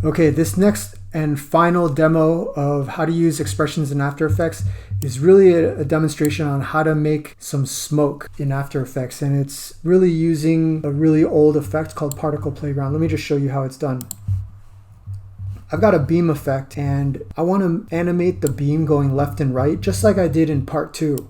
Okay, this next and final demo of how to use expressions in After Effects is really a demonstration on how to make some smoke in After Effects, and it's really using a really old effect called Particle Playground. Let me just show you how it's done. I've got a beam effect and I want to animate the beam going left and right just like I did in part 2.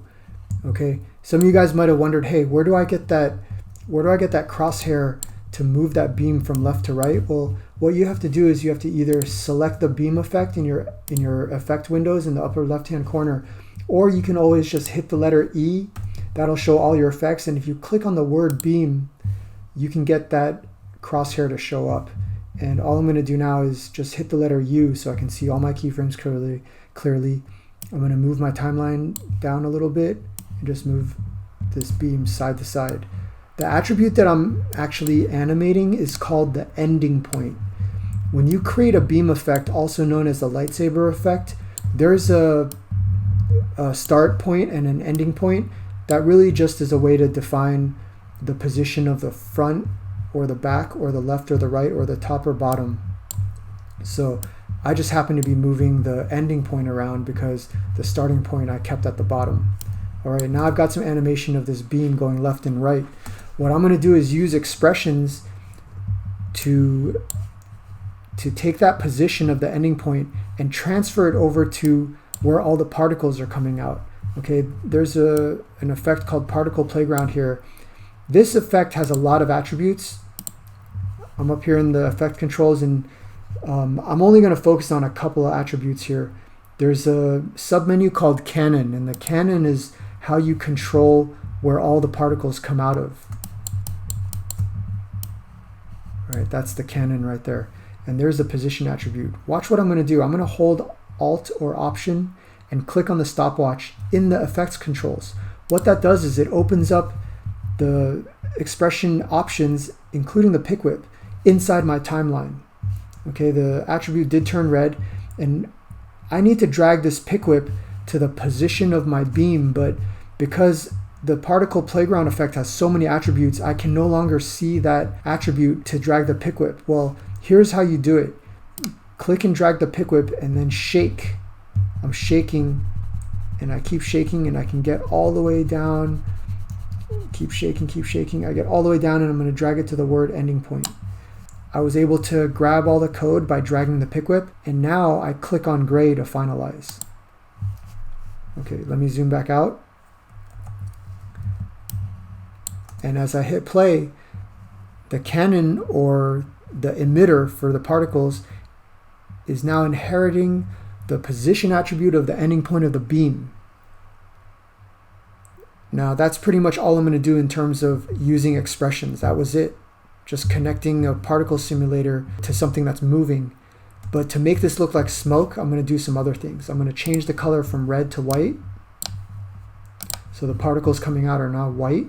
Okay, some of you guys might have wondered, hey, where do I get that crosshair to move that beam from left to right? Well, what you have to do is you have to either select the beam effect in your effect windows in the upper left hand corner, or you can always just hit the letter E. That'll show all your effects, and if you click on the word beam, you can get that crosshair to show up. And all I'm going to do now is just hit the letter U so I can see all my keyframes clearly. I'm going to move my timeline down a little bit and just move this beam side to side. The attribute that I'm actually animating is called the ending point. When you create a beam effect, also known as the lightsaber effect, there's a start point and an ending point that really just is a way to define the position of the front or the back or the left or the right or the top or bottom. So I just happen to be moving the ending point around because the starting point I kept at the bottom. All right, now I've got some animation of this beam going left and right. What I'm going to do is use expressions to take that position of the ending point and transfer it over to where all the particles are coming out. Okay, there's an effect called Particle Playground here. This effect has a lot of attributes. I'm up here in the effect controls, and I'm only going to focus on a couple of attributes here. There's a submenu called Canon, and the canon is how you control where all the particles come out of. All right, that's the canon right there. And there's the position attribute. Watch what I'm going to do. I'm going to hold Alt or Option and click on the stopwatch in the effects controls. What that does is it opens up the expression options, including the pick whip, inside my timeline. Okay, the attribute did turn red, and I need to drag this pick whip to the position of my beam, but because the Particle Playground effect has so many attributes, I can no longer see that attribute to drag the pick whip. Well, here's how you do it. Click and drag the pick whip and then shake. I'm shaking and I keep shaking and I can get all the way down. Keep shaking. I get all the way down and I'm going to drag it to the word ending point. I was able to grab all the code by dragging the pick whip, and now I click on gray to finalize. Okay, let me zoom back out. And as I hit play, the canon or the emitter for the particles is now inheriting the position attribute of the ending point of the beam. Now that's pretty much all I'm going to do in terms of using expressions. That was it. Just connecting a particle simulator to something that's moving. But to make this look like smoke, I'm going to do some other things. I'm going to change the color from red to white. So the particles coming out are now white.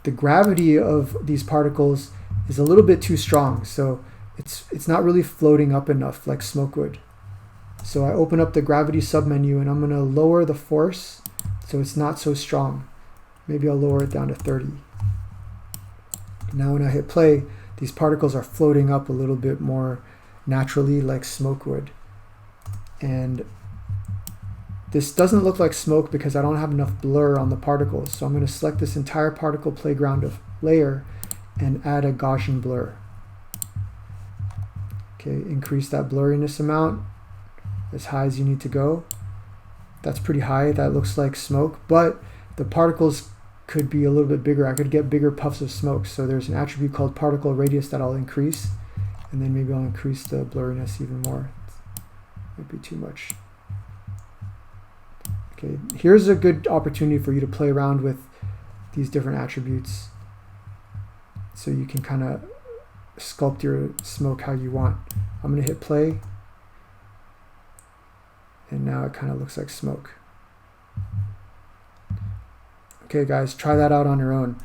The gravity of these particles is a little bit too strong, so it's not really floating up enough like smoke would. So I open up the gravity submenu and I'm going to lower the force so it's not so strong. Maybe I'll lower it down to 30. Now when I hit play, these particles are floating up a little bit more naturally like smoke would. And this doesn't look like smoke because I don't have enough blur on the particles. So I'm going to select this entire Particle Playground layer and add a Gaussian blur. Okay, increase that blurriness amount as high as you need to go. That's pretty high. That looks like smoke, but the particles could be a little bit bigger. I could get bigger puffs of smoke. So there's an attribute called particle radius that I'll increase, and then maybe I'll increase the blurriness even more. Might be too much. Okay, here's a good opportunity for you to play around with these different attributes so you can kind of sculpt your smoke how you want. I'm going to hit play, and now it kind of looks like smoke. Okay guys, try that out on your own.